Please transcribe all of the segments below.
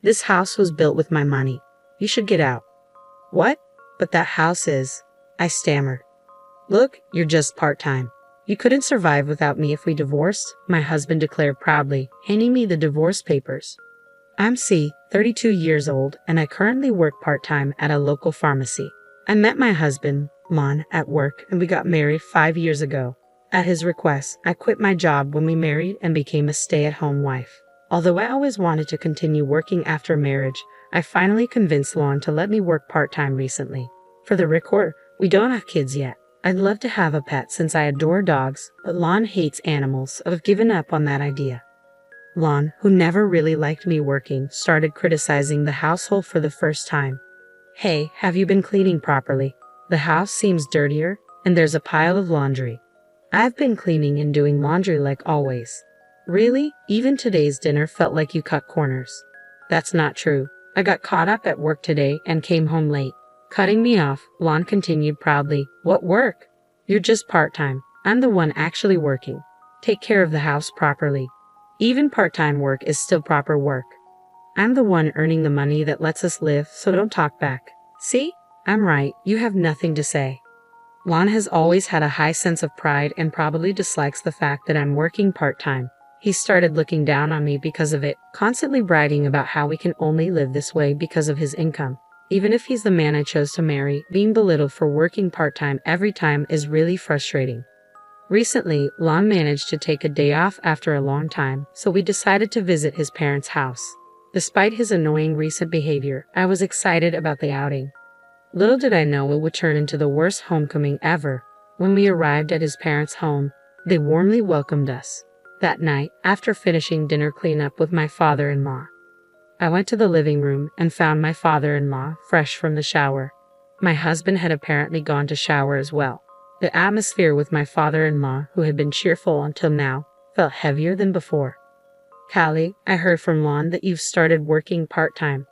This house was built with my money. You should get out. What? But that house is. I stammered. Look, you're just part-time. You couldn't survive without me if we divorced, my husband declared proudly, handing me the divorce papers. I'm 32 years old, and I currently work part-time at a local pharmacy. I met my husband, Lon, at work, and we got married 5 years ago. At his request, I quit my job when we married and became a stay-at-home wife. Although I always wanted to continue working after marriage, I finally convinced Lon to let me work part-time recently. For the record, we don't have kids yet. I'd love to have a pet since I adore dogs, but Lon hates animals, so I've given up on that idea. Lon, who never really liked me working, started criticizing the household for the first time. Hey, have you been cleaning properly? The house seems dirtier, and there's a pile of laundry. I've been cleaning and doing laundry like always. Really? Even today's dinner felt like you cut corners. That's not true. I got caught up at work today and came home late. Cutting me off, Lon continued proudly. What work? You're just part-time. I'm the one actually working. Take care of the house properly. Even part-time work is still proper work. I'm the one earning the money that lets us live, so don't talk back. See? I'm right. You have nothing to say. Lon has always had a high sense of pride and probably dislikes the fact that I'm working part-time. He started looking down on me because of it, constantly bragging about how we can only live this way because of his income. Even if he's the man I chose to marry, being belittled for working part-time every time is really frustrating. Recently, Lon managed to take a day off after a long time, so we decided to visit his parents' house. Despite his annoying recent behavior, I was excited about the outing. Little did I know it would turn into the worst homecoming ever. When we arrived at his parents' home, they warmly welcomed us. That night, after finishing dinner cleanup with my father-in-law, I went to the living room and found my father-in-law fresh from the shower. My husband had apparently gone to shower as well. The atmosphere with my father-in-law, who had been cheerful until now, felt heavier than before. Callie, I heard from Lon that you've started working part-time.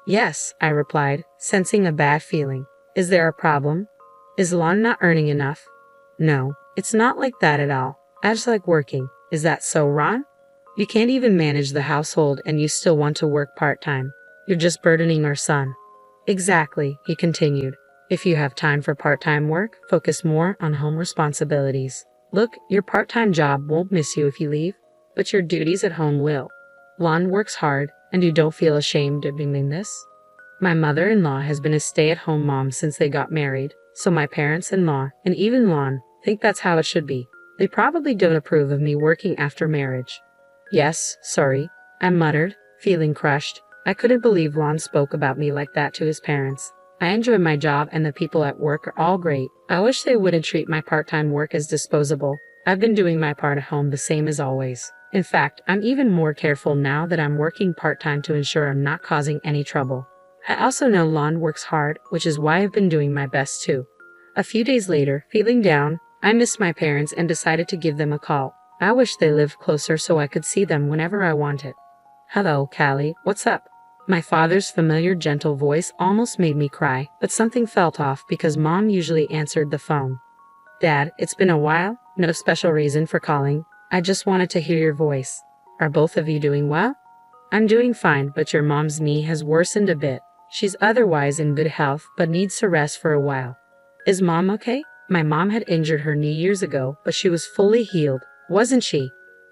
Yes, I replied, sensing a bad feeling. Is there a problem? Is Lon not earning enough? No, it's not like that at all. I just like working. Is that so, Ron? You can't even manage the household and you still want to work part-time. You're just burdening our son. Exactly, he continued. If you have time for part-time work, focus more on home responsibilities. Look, your part-time job won't miss you if you leave, but your duties at home will. Lon works hard, and you don't feel ashamed of doing this? My mother-in-law has been a stay-at-home mom since they got married, so my parents-in-law, and even Lon, think that's how it should be. They probably don't approve of me working after marriage. Yes, sorry, I muttered, feeling crushed. I couldn't believe Lon spoke about me like that to his parents. I enjoy my job and the people at work are all great. I wish they wouldn't treat my part-time work as disposable. I've been doing my part at home the same as always. In fact, I'm even more careful now that I'm working part-time to ensure I'm not causing any trouble. I also know Lon works hard, which is why I've been doing my best too. A few days later, feeling down, I missed my parents and decided to give them a call. I wish they lived closer so I could see them whenever I wanted. Hello, Callie, what's up? My father's familiar gentle voice almost made me cry, but something felt off because Mom usually answered the phone. Dad, it's been a while, no special reason for calling. I just wanted to hear your voice. Are both of you doing well? I'm doing fine, but your mom's knee has worsened a bit. She's otherwise in good health, but needs to rest for a while. Is Mom okay? My mom had injured her knee years ago, but she was fully healed, wasn't she?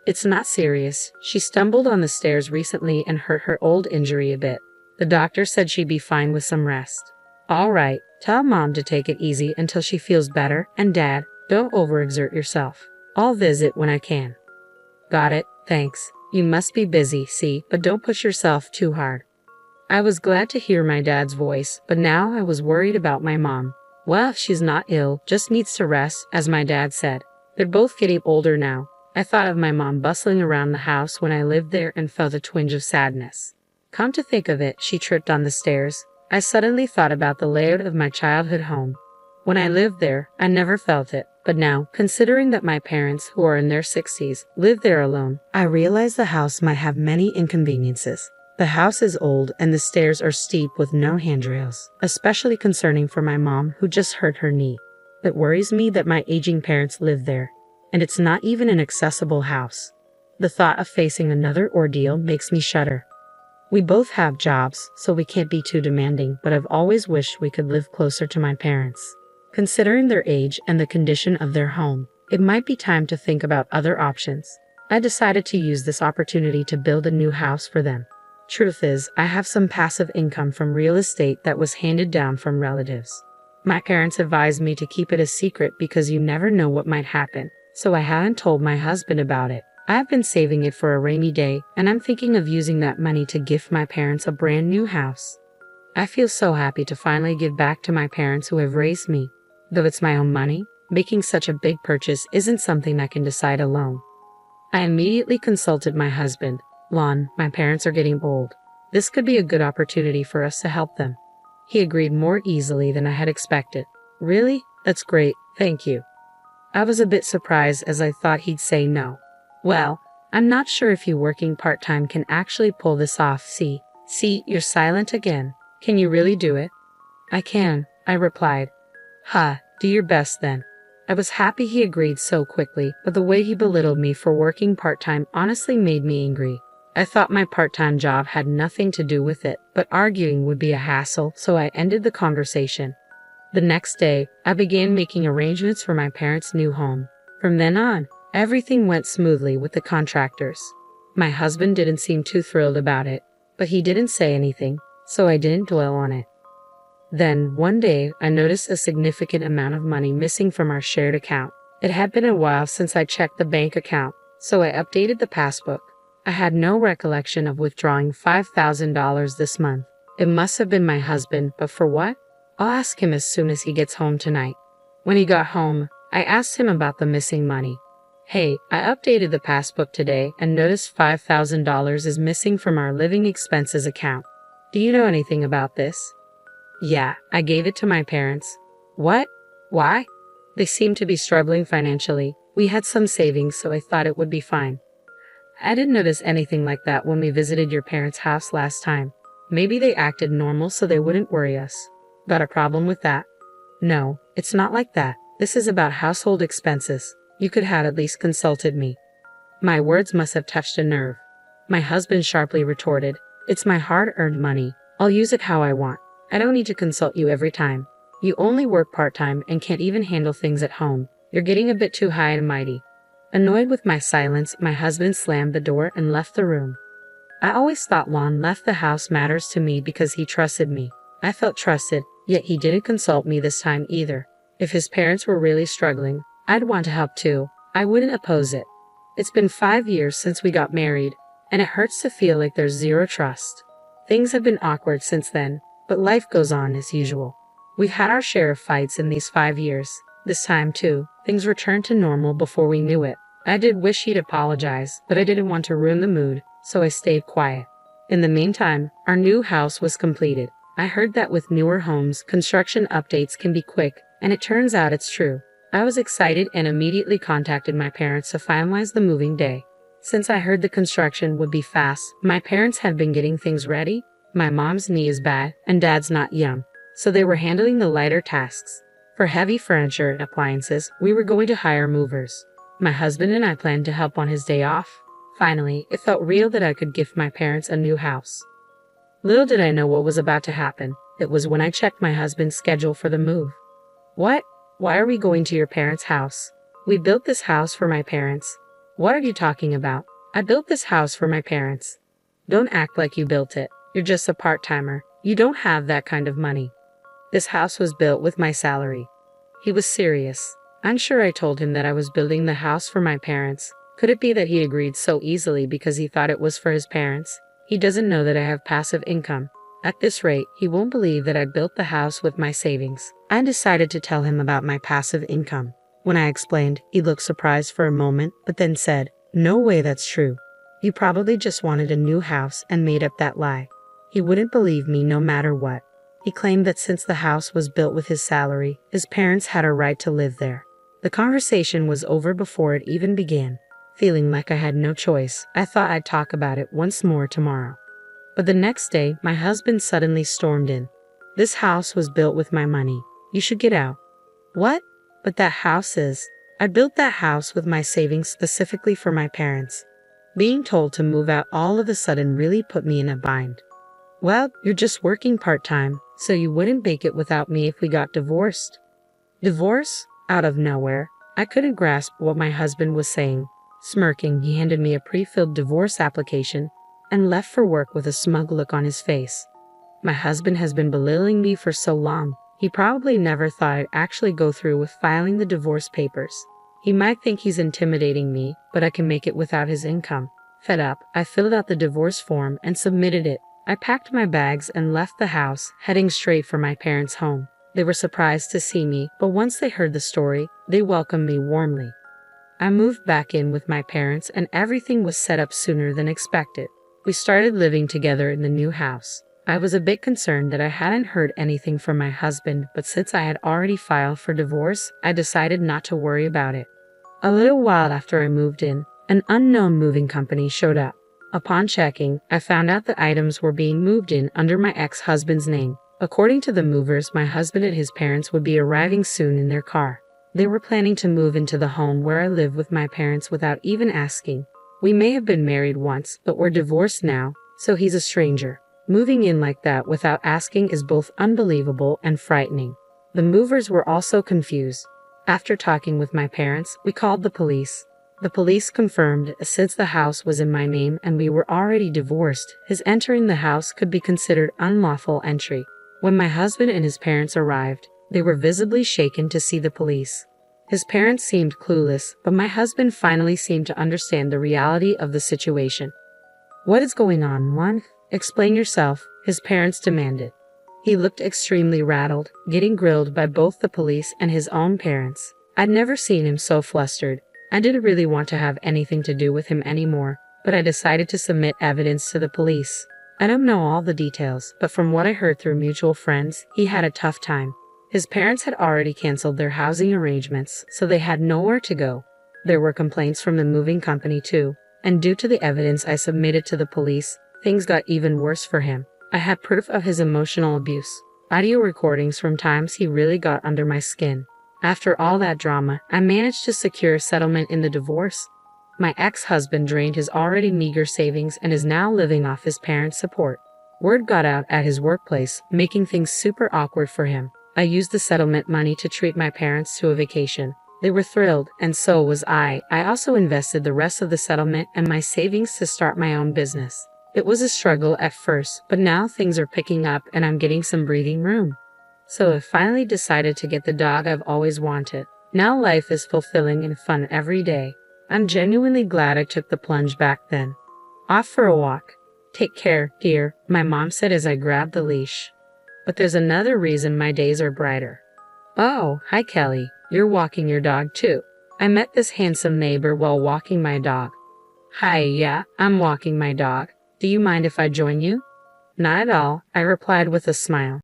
It's not serious. She stumbled on the stairs recently and hurt her old injury a bit. The doctor said she'd be fine with some rest. All right, tell Mom to take it easy until she feels better, and Dad, don't overexert yourself. I'll visit when I can. Got it, thanks. You must be busy, see, but don't push yourself too hard. I was glad to hear my dad's voice, but now I was worried about my mom. Well, she's not ill, just needs to rest, as my dad said. They're both getting older now. I thought of my mom bustling around the house when I lived there and felt a twinge of sadness. Come to think of it, she tripped on the stairs. I suddenly thought about the layout of my childhood home. When I lived there, I never felt it. But now, considering that my parents, who are in their 60s, live there alone, I realize the house might have many inconveniences. The house is old and the stairs are steep with no handrails, especially concerning for my mom who just hurt her knee. It worries me that my aging parents live there, and it's not even an accessible house. The thought of facing another ordeal makes me shudder. We both have jobs, so we can't be too demanding, but I've always wished we could live closer to my parents. Considering their age and the condition of their home, it might be time to think about other options. I decided to use this opportunity to build a new house for them. Truth is, I have some passive income from real estate that was handed down from relatives. My parents advised me to keep it a secret because you never know what might happen, so I hadn't told my husband about it. I've been saving it for a rainy day, and I'm thinking of using that money to gift my parents a brand new house. I feel so happy to finally give back to my parents who have raised me. Though it's my own money, making such a big purchase isn't something I can decide alone. I immediately consulted my husband. Lon, my parents are getting old. This could be a good opportunity for us to help them. He agreed more easily than I had expected. Really? That's great, thank you. I was a bit surprised as I thought he'd say no. Well, I'm not sure if you working part-time can actually pull this off. See, you're silent again. Can you really do it? I can, I replied. Do your best then. I was happy he agreed so quickly, but the way he belittled me for working part-time honestly made me angry. I thought my part-time job had nothing to do with it, but arguing would be a hassle, so I ended the conversation. The next day, I began making arrangements for my parents' new home. From then on, everything went smoothly with the contractors. My husband didn't seem too thrilled about it, but he didn't say anything, so I didn't dwell on it. Then, one day, I noticed a significant amount of money missing from our shared account. It had been a while since I checked the bank account, so I updated the passbook. I had no recollection of withdrawing $5,000 this month. It must have been my husband, but for what? I'll ask him as soon as he gets home tonight. When he got home, I asked him about the missing money. Hey, I updated the passbook today and noticed $5,000 is missing from our living expenses account. Do you know anything about this? Yeah, I gave it to my parents. What? Why? They seem to be struggling financially. We had some savings, so I thought it would be fine. I didn't notice anything like that when we visited your parents' house last time. Maybe they acted normal so they wouldn't worry us. Got a problem with that? No, it's not like that. This is about household expenses. You could have at least consulted me. My words must have touched a nerve. My husband sharply retorted, It's my hard-earned money. I'll use it how I want. I don't need to consult you every time. You only work part-time and can't even handle things at home. You're getting a bit too high and mighty. Annoyed with my silence, my husband slammed the door and left the room. I always thought Lon left the house matters to me because he trusted me. I felt trusted, yet he didn't consult me this time either. If his parents were really struggling, I'd want to help too. I wouldn't oppose it. It's been 5 years since we got married, and it hurts to feel like there's zero trust. Things have been awkward since then, but life goes on as usual. We've had our share of fights in these 5 years. This time, too, things returned to normal before we knew it. I did wish he'd apologize, but I didn't want to ruin the mood, so I stayed quiet. In the meantime, our new house was completed. I heard that with newer homes, construction updates can be quick, and it turns out it's true. I was excited and immediately contacted my parents to finalize the moving day. Since I heard the construction would be fast, my parents had been getting things ready. My mom's knee is bad, and dad's not young, so they were handling the lighter tasks. For heavy furniture and appliances, we were going to hire movers. My husband and I planned to help on his day off. Finally, it felt real that I could gift my parents a new house. Little did I know what was about to happen. It was when I checked my husband's schedule for the move. What? Why are we going to your parents' house? We built this house for my parents. What are you talking about? I built this house for my parents. Don't act like you built it. You're just a part-timer. You don't have that kind of money. This house was built with my salary. He was serious. I'm sure I told him that I was building the house for my parents. Could it be that he agreed so easily because he thought it was for his parents? He doesn't know that I have passive income. At this rate, he won't believe that I built the house with my savings. I decided to tell him about my passive income. When I explained, he looked surprised for a moment, but then said, No way that's true. You probably just wanted a new house and made up that lie. He wouldn't believe me no matter what. He claimed that since the house was built with his salary, his parents had a right to live there. The conversation was over before it even began. Feeling like I had no choice, I thought I'd talk about it once more tomorrow. But the next day, my husband suddenly stormed in. This house was built with my money. You should get out. What? But that house is. I built that house with my savings specifically for my parents. Being told to move out all of a sudden really put me in a bind. Well, you're just working part-time, so you wouldn't make it without me if we got divorced. Divorce? Out of nowhere. I couldn't grasp what my husband was saying. Smirking, he handed me a pre-filled divorce application and left for work with a smug look on his face. My husband has been belittling me for so long. He probably never thought I'd actually go through with filing the divorce papers. He might think he's intimidating me, but I can make it without his income. Fed up, I filled out the divorce form and submitted it. I packed my bags and left the house, heading straight for my parents' home. They were surprised to see me, but once they heard the story, they welcomed me warmly. I moved back in with my parents and everything was set up sooner than expected. We started living together in the new house. I was a bit concerned that I hadn't heard anything from my husband, but since I had already filed for divorce, I decided not to worry about it. A little while after I moved in, an unknown moving company showed up. Upon checking, I found out that items were being moved in under my ex-husband's name. According to the movers, my husband and his parents would be arriving soon in their car. They were planning to move into the home where I live with my parents without even asking. We may have been married once, but we're divorced now, so he's a stranger. Moving in like that without asking is both unbelievable and frightening. The movers were also confused. After talking with my parents, we called the police. The police confirmed, since the house was in my name and we were already divorced, his entering the house could be considered unlawful entry. When my husband and his parents arrived, they were visibly shaken to see the police. His parents seemed clueless, but my husband finally seemed to understand the reality of the situation. "What is going on, Juan? Explain yourself," his parents demanded. He looked extremely rattled, getting grilled by both the police and his own parents. I'd never seen him so flustered. I didn't really want to have anything to do with him anymore, but I decided to submit evidence to the police. I don't know all the details, but from what I heard through mutual friends, he had a tough time. His parents had already canceled their housing arrangements, so they had nowhere to go. There were complaints from the moving company too, and due to the evidence I submitted to the police, things got even worse for him. I had proof of his emotional abuse, audio recordings from times he really got under my skin. After all that drama, I managed to secure a settlement in the divorce. My ex-husband drained his already meager savings and is now living off his parents' support. Word got out at his workplace, making things super awkward for him. I used the settlement money to treat my parents to a vacation. They were thrilled, and so was I. I also invested the rest of the settlement and my savings to start my own business. It was a struggle at first, but now things are picking up and I'm getting some breathing room. So I finally decided to get the dog I've always wanted. Now life is fulfilling and fun every day. I'm genuinely glad I took the plunge back then. Off for a walk. "Take care, dear," my mom said as I grabbed the leash. But there's another reason my days are brighter. "Oh, hi Kelly. You're walking your dog too." I met this handsome neighbor while walking my dog. "Hi, yeah, I'm walking my dog. Do you mind if I join you?" "Not at all," I replied with a smile.